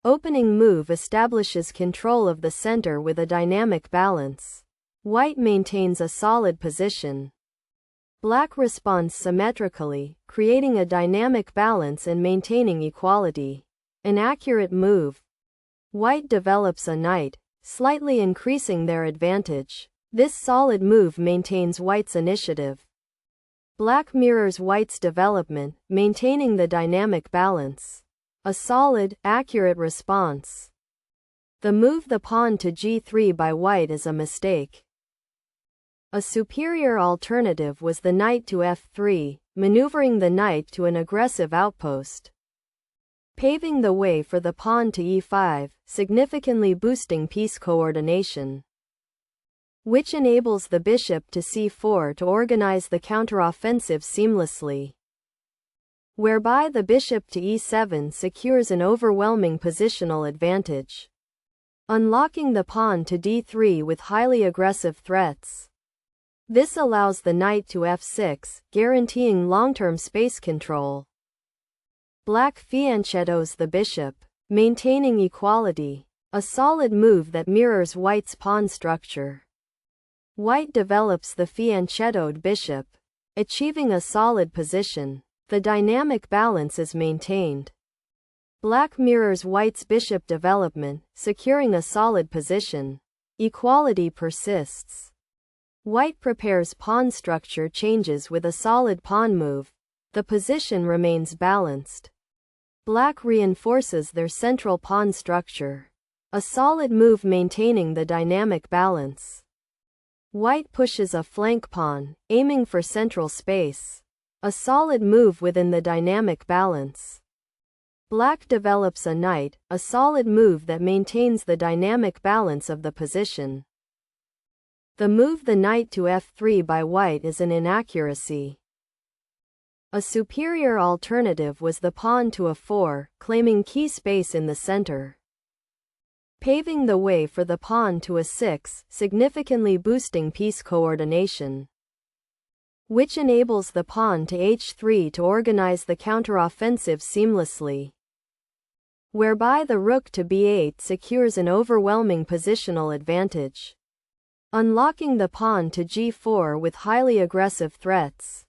Opening move establishes control of the center with a dynamic balance. White maintains a solid position. Black responds symmetrically, creating a dynamic balance and maintaining equality. An accurate move. White develops a knight, slightly increasing their advantage. This solid move maintains White's initiative. Black mirrors White's development, maintaining the dynamic balance. A solid, accurate response. The move the pawn to g3 by White is a mistake. A superior alternative was the knight to f3, maneuvering the knight to an aggressive outpost, paving the way for the pawn to e5, significantly boosting piece coordination, which enables the bishop to c4 to organize the counteroffensive seamlessly, whereby the bishop to e7 secures an overwhelming positional advantage, unlocking the pawn to d3 with highly aggressive threats. This allows the knight to f6, guaranteeing long-term space control. Black fianchettos the bishop, maintaining equality, a solid move that mirrors White's pawn structure. White develops the fianchettoed bishop, achieving a solid position. The dynamic balance is maintained. Black mirrors White's bishop development, securing a solid position. Equality persists. White prepares pawn structure changes with a solid pawn move. The position remains balanced. Black reinforces their central pawn structure. A solid move maintaining the dynamic balance. White pushes a flank pawn, aiming for central space. A solid move within the dynamic balance. Black develops a knight, a solid move that maintains the dynamic balance of the position. The move the knight to f3 by White is an inaccuracy. A superior alternative was the pawn to a4, claiming key space in the center, paving the way for the pawn to a6, significantly boosting piece coordination, which enables the pawn to h3 to organize the counteroffensive seamlessly, whereby the rook to b8 secures an overwhelming positional advantage, unlocking the pawn to g4 with highly aggressive threats.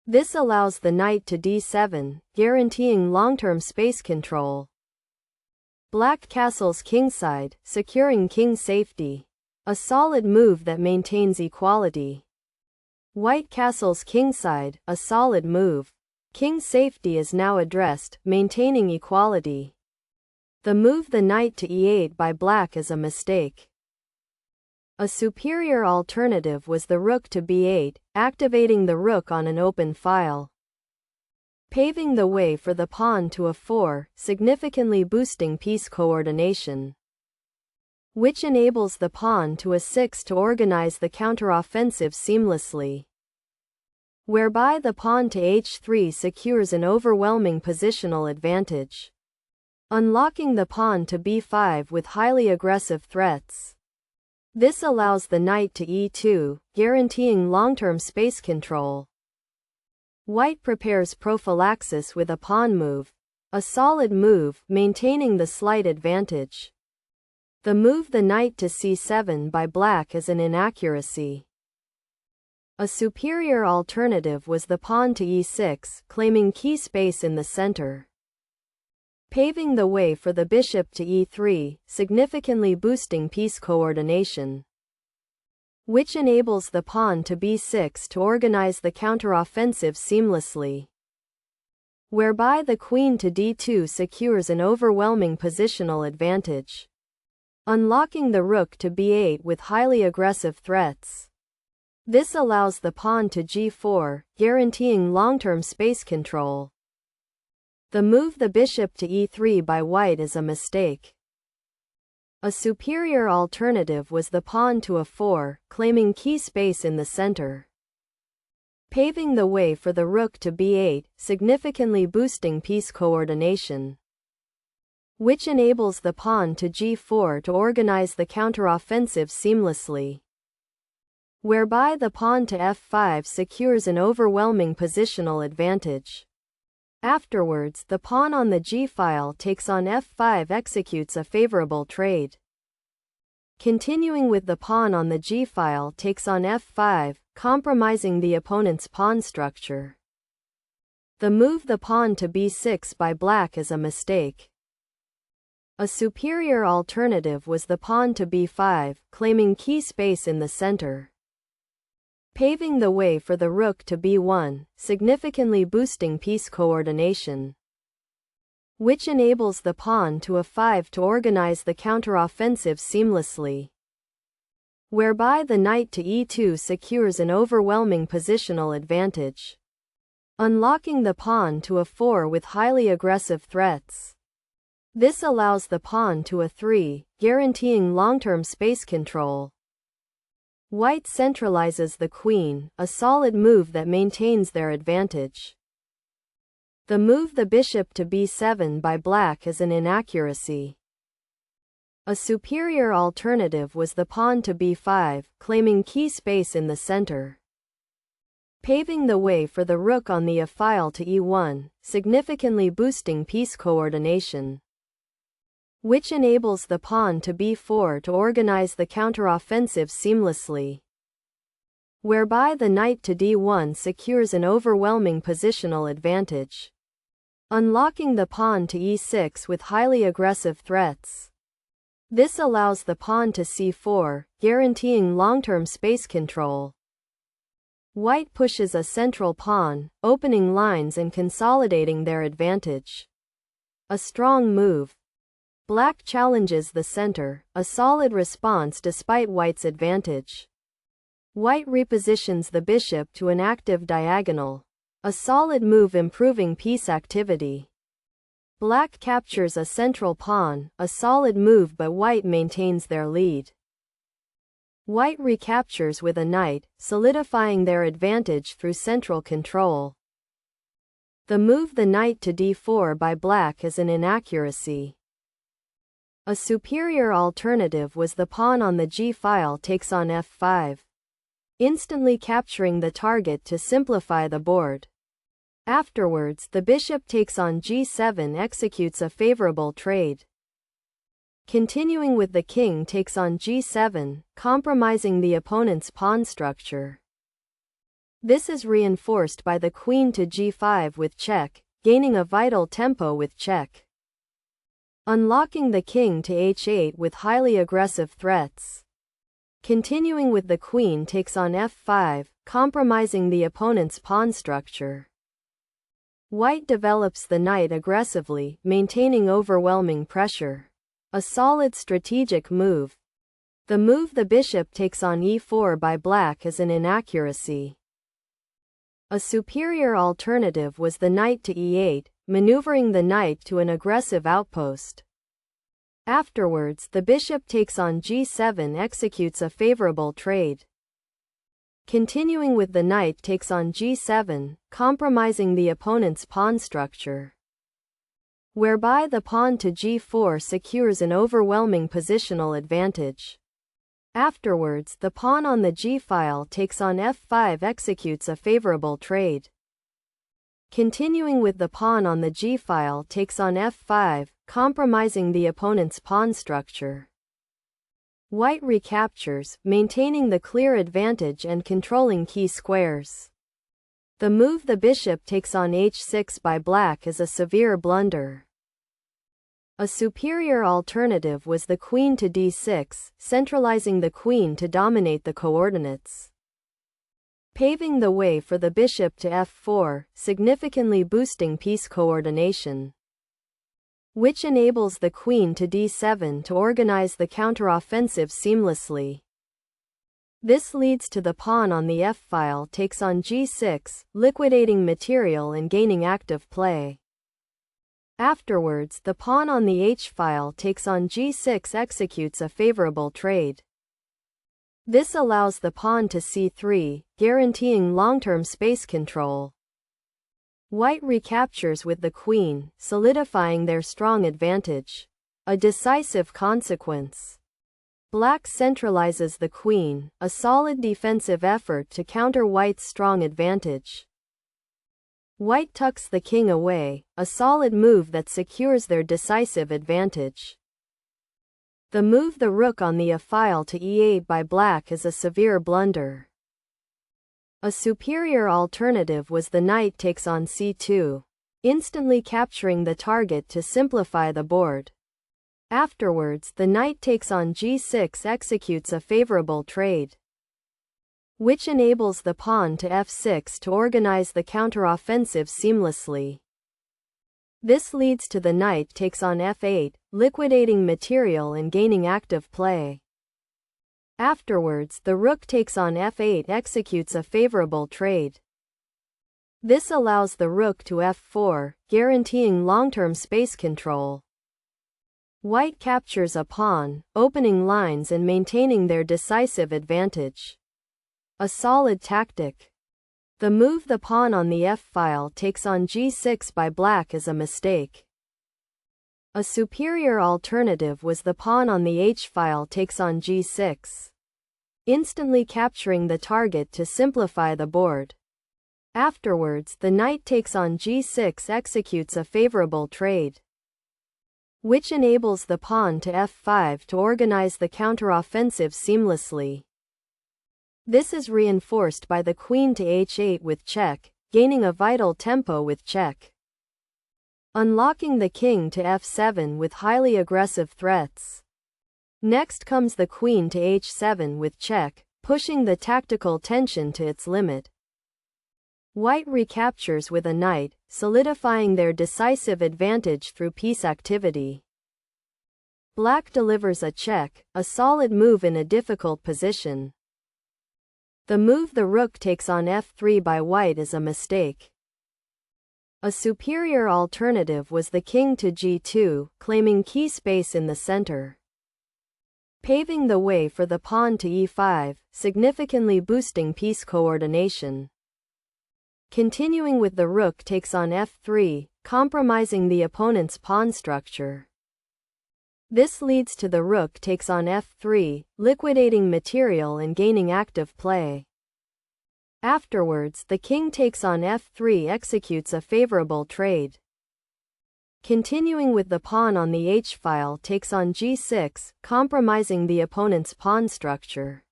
This allows the knight to d7, guaranteeing long-term space control. Black castles kingside, securing king safety. A solid move that maintains equality. White castles kingside, a solid move. King safety is now addressed, maintaining equality. The move the knight to e8 by Black is a mistake. A superior alternative was the rook to b8, activating the rook on an open file, paving the way for the pawn to a4, significantly boosting piece coordination, which enables the pawn to a6 to organize the counteroffensive seamlessly, whereby the pawn to h3 secures an overwhelming positional advantage, unlocking the pawn to b5 with highly aggressive threats. This allows the knight to e2, guaranteeing long-term space control. White prepares prophylaxis with a pawn move, a solid move, maintaining the slight advantage. The move the knight to c7 by Black is an inaccuracy. A superior alternative was the pawn to e6, claiming key space in the center, paving the way for the bishop to e3, significantly boosting piece coordination, which enables the pawn to b6 to organize the counteroffensive seamlessly, whereby the queen to d2 secures an overwhelming positional advantage, unlocking the rook to b8 with highly aggressive threats. This allows the pawn to g4, guaranteeing long-term space control. The move the bishop to e3 by White is a mistake. A superior alternative was the pawn to a4, claiming key space in the center, paving the way for the rook to b8, significantly boosting piece coordination, which enables the pawn to g4 to organize the counteroffensive seamlessly, whereby the pawn to f5 secures an overwhelming positional advantage. Afterwards, the pawn on the g-file takes on f5, executes a favorable trade. Continuing with the pawn on the g-file takes on f5, compromising the opponent's pawn structure. The move the pawn to b6 by black is a mistake. A superior alternative was the pawn to b5, claiming key space in the center, paving the way for the rook to b1, significantly boosting piece coordination, which enables the pawn to a5 to organize the counteroffensive seamlessly, whereby the knight to e2 secures an overwhelming positional advantage, unlocking the pawn to a4 with highly aggressive threats. This allows the pawn to a3, guaranteeing long-term space control. White centralizes the queen, a solid move that maintains their advantage. The move the bishop to b7 by black is an inaccuracy. A superior alternative was the pawn to b5, claiming key space in the center, paving the way for the rook on the a-file to e1, significantly boosting piece coordination, which enables the pawn to b4 to organize the counteroffensive seamlessly, whereby the knight to d1 secures an overwhelming positional advantage, unlocking the pawn to e6 with highly aggressive threats. This allows the pawn to c4, guaranteeing long-term space control. White pushes a central pawn, opening lines and consolidating their advantage. A strong move. Black challenges the center, a solid response despite White's advantage. White repositions the bishop to an active diagonal, a solid move improving piece activity. Black captures a central pawn, a solid move, but White maintains their lead. White recaptures with a knight, solidifying their advantage through central control. The move the knight to d4 by black is an inaccuracy. A superior alternative was the pawn on the g-file takes on f5, instantly capturing the target to simplify the board. Afterwards, the bishop takes on g7, executes a favorable trade. Continuing with the king takes on g7, compromising the opponent's pawn structure. This is reinforced by the queen to g5 with check, gaining a vital tempo with check, unlocking the king to h8 with highly aggressive threats. Continuing with the queen takes on f5, compromising the opponent's pawn structure. White develops the knight aggressively, maintaining overwhelming pressure. A solid strategic move. The move the bishop takes on e4 by black is an inaccuracy. A superior alternative was the knight to e8, maneuvering the knight to an aggressive outpost. Afterwards, the bishop takes on g7, executes a favorable trade. Continuing with the knight takes on g7, compromising the opponent's pawn structure, whereby the pawn to g4 secures an overwhelming positional advantage. Afterwards, the pawn on the g-file takes on f5, executes a favorable trade. Continuing with the pawn on the g-file takes on f5, compromising the opponent's pawn structure. White recaptures, maintaining the clear advantage and controlling key squares. The move the bishop takes on h6 by black is a severe blunder. A superior alternative was the queen to d6, centralizing the queen to dominate the coordinates, paving the way for the bishop to f4, significantly boosting piece coordination, which enables the queen to d7 to organize the counteroffensive seamlessly. This leads to the pawn on the f-file takes on g6, liquidating material and gaining active play. Afterwards, the pawn on the h-file takes on g6, executes a favorable trade. This allows the pawn to c3, guaranteeing long-term space control. White recaptures with the queen, solidifying their strong advantage. A decisive consequence. Black centralizes the queen, a solid defensive effort to counter White's strong advantage. White tucks the king away, a solid move that secures their decisive advantage. The move the rook on the f-file to e8 by black is a severe blunder. A superior alternative was the knight takes on c2, instantly capturing the target to simplify the board. Afterwards, the knight takes on g6 executes a favorable trade, which enables the pawn to f6 to organize the counteroffensive seamlessly. This leads to the knight takes on f8, liquidating material and gaining active play. Afterwards, the rook takes on f8 executes a favorable trade. This allows the rook to f4, guaranteeing long-term space control. White captures a pawn, opening lines and maintaining their decisive advantage. A solid tactic. The move the pawn on the f-file takes on g6 by black is a mistake. A superior alternative was the pawn on the h-file takes on g6, instantly capturing the target to simplify the board. Afterwards, the knight takes on g6 executes a favorable trade, which enables the pawn to f5 to organize the counteroffensive seamlessly. This is reinforced by the queen to h8 with check, gaining a vital tempo with check. Unlocking the king to f7 with highly aggressive threats. Next comes the queen to h7 with check, pushing the tactical tension to its limit. White recaptures with a knight, solidifying their decisive advantage through piece activity. Black delivers a check, a solid move in a difficult position. The move the rook takes on f3 by white is a mistake. A superior alternative was the king to g2, claiming key space in the center, paving the way for the pawn to e5, significantly boosting piece coordination. Continuing with the rook takes on f3, compromising the opponent's pawn structure. This leads to the rook takes on f3, liquidating material and gaining active play. Afterwards, the king takes on f3 executes a favorable trade. Continuing with the pawn on the h-file takes on g6, compromising the opponent's pawn structure.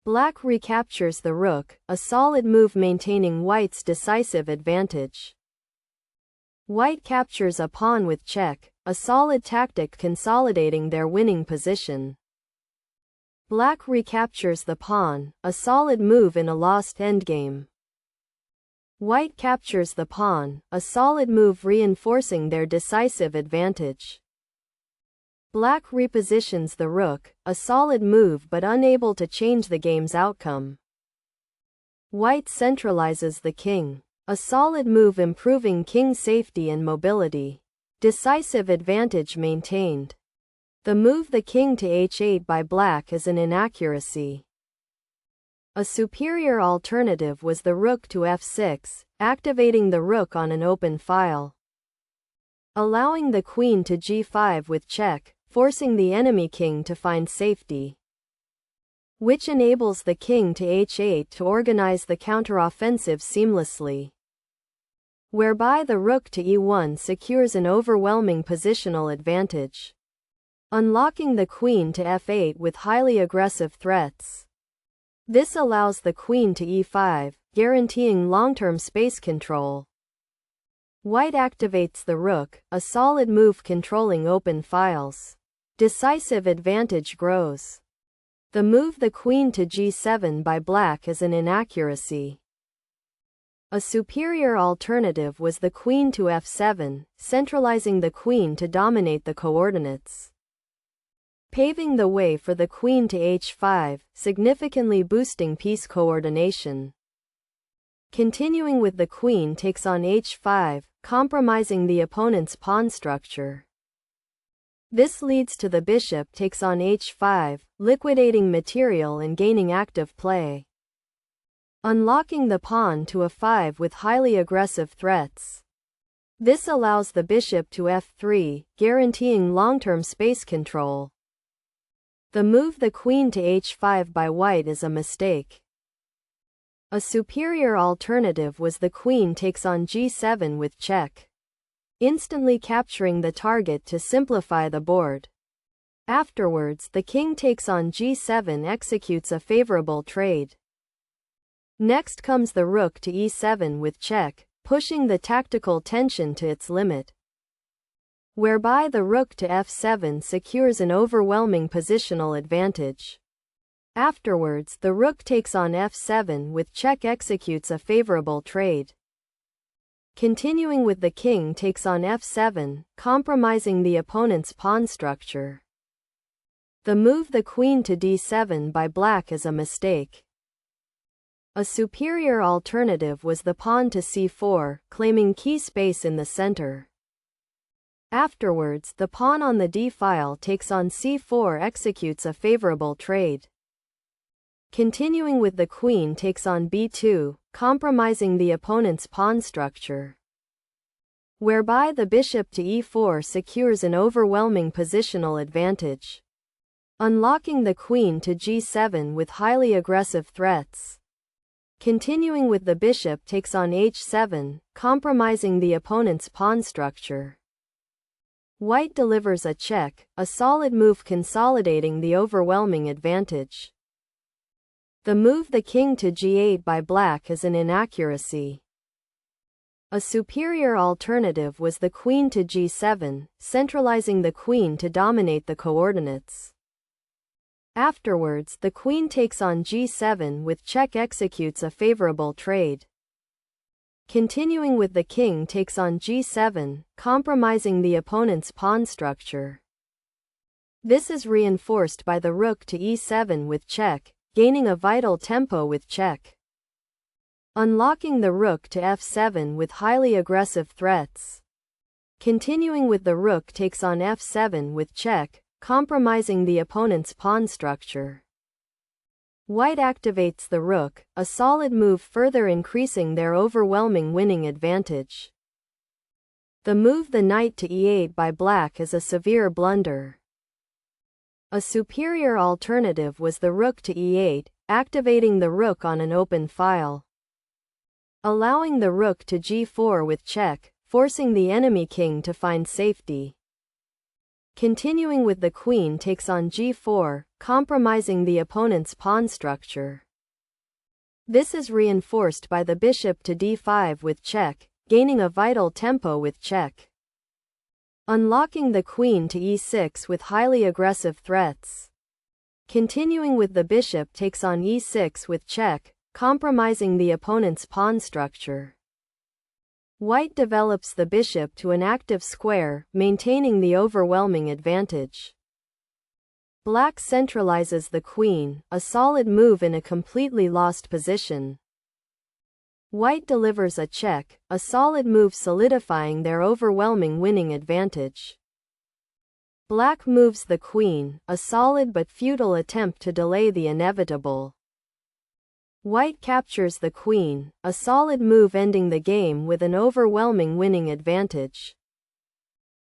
Black recaptures the rook, a solid move maintaining white's decisive advantage. White captures a pawn with check, a solid tactic consolidating their winning position. Black recaptures the pawn, a solid move in a lost endgame. White captures the pawn, a solid move reinforcing their decisive advantage. Black repositions the rook, a solid move but unable to change the game's outcome. White centralizes the king, a solid move improving king's safety and mobility. Decisive advantage maintained. The move the king to h8 by black is an inaccuracy. A superior alternative was the rook to f6, activating the rook on an open file, allowing the queen to g5 with check, forcing the enemy king to find safety, which enables the king to h8 to organize the counteroffensive seamlessly, whereby the rook to e1 secures an overwhelming positional advantage, unlocking the queen to f8 with highly aggressive threats. This allows the queen to e5, guaranteeing long-term space control. White activates the rook, a solid move controlling open files. Decisive advantage grows. The move the queen to g7 by black is an inaccuracy. A superior alternative was the queen to f7, centralizing the queen to dominate the coordinates, paving the way for the queen to h5, significantly boosting piece coordination. Continuing with the queen takes on h5, compromising the opponent's pawn structure. This leads to the bishop takes on h5, liquidating material and gaining active play, unlocking the pawn to f5 with highly aggressive threats. This allows the bishop to f3, guaranteeing long-term space control. The move the queen to h5 by white is a mistake. A superior alternative was the queen takes on g7 with check, instantly capturing the target to simplify the board. Afterwards, the king takes on g7 executes a favorable trade. Next comes the rook to e7 with check, pushing the tactical tension to its limit, whereby the rook to f7 secures an overwhelming positional advantage. Afterwards, the rook takes on f7 with check executes a favorable trade. Continuing with the king takes on f7, compromising the opponent's pawn structure. The move the queen to d7 by black is a mistake. A superior alternative was the pawn to c4, claiming key space in the center. Afterwards, the pawn on the d-file takes on c4 executes a favorable trade. Continuing with the queen takes on b2, compromising the opponent's pawn structure, whereby the bishop to e4 secures an overwhelming positional advantage, unlocking the queen to g7 with highly aggressive threats. Continuing with the bishop takes on h7, compromising the opponent's pawn structure. White delivers a check, a solid move consolidating the overwhelming advantage. The move the king to g8 by black is an inaccuracy. A superior alternative was the queen to g7, centralizing the queen to dominate the coordinates. Afterwards, the queen takes on g7 with check executes a favorable trade. Continuing with the king takes on g7, compromising the opponent's pawn structure. This is reinforced by the rook to e7 with check, gaining a vital tempo with check, unlocking the rook to f7 with highly aggressive threats. Continuing with the rook takes on f7 with check, compromising the opponent's pawn structure. White activates the rook, a solid move further increasing their overwhelming winning advantage. The move the knight to e8 by black is a severe blunder. A superior alternative was the rook to e8, activating the rook on an open file, allowing the rook to g4 with check, forcing the enemy king to find safety. Continuing with the queen takes on g4, compromising the opponent's pawn structure. This is reinforced by the bishop to d5 with check, gaining a vital tempo with check, unlocking the queen to e6 with highly aggressive threats. Continuing with the bishop takes on e6 with check, compromising the opponent's pawn structure. White develops the bishop to an active square, maintaining the overwhelming advantage. Black centralizes the queen, a solid move in a completely lost position. White delivers a check, a solid move solidifying their overwhelming winning advantage. Black moves the queen, a solid but futile attempt to delay the inevitable. White captures the queen, a solid move ending the game with an overwhelming winning advantage.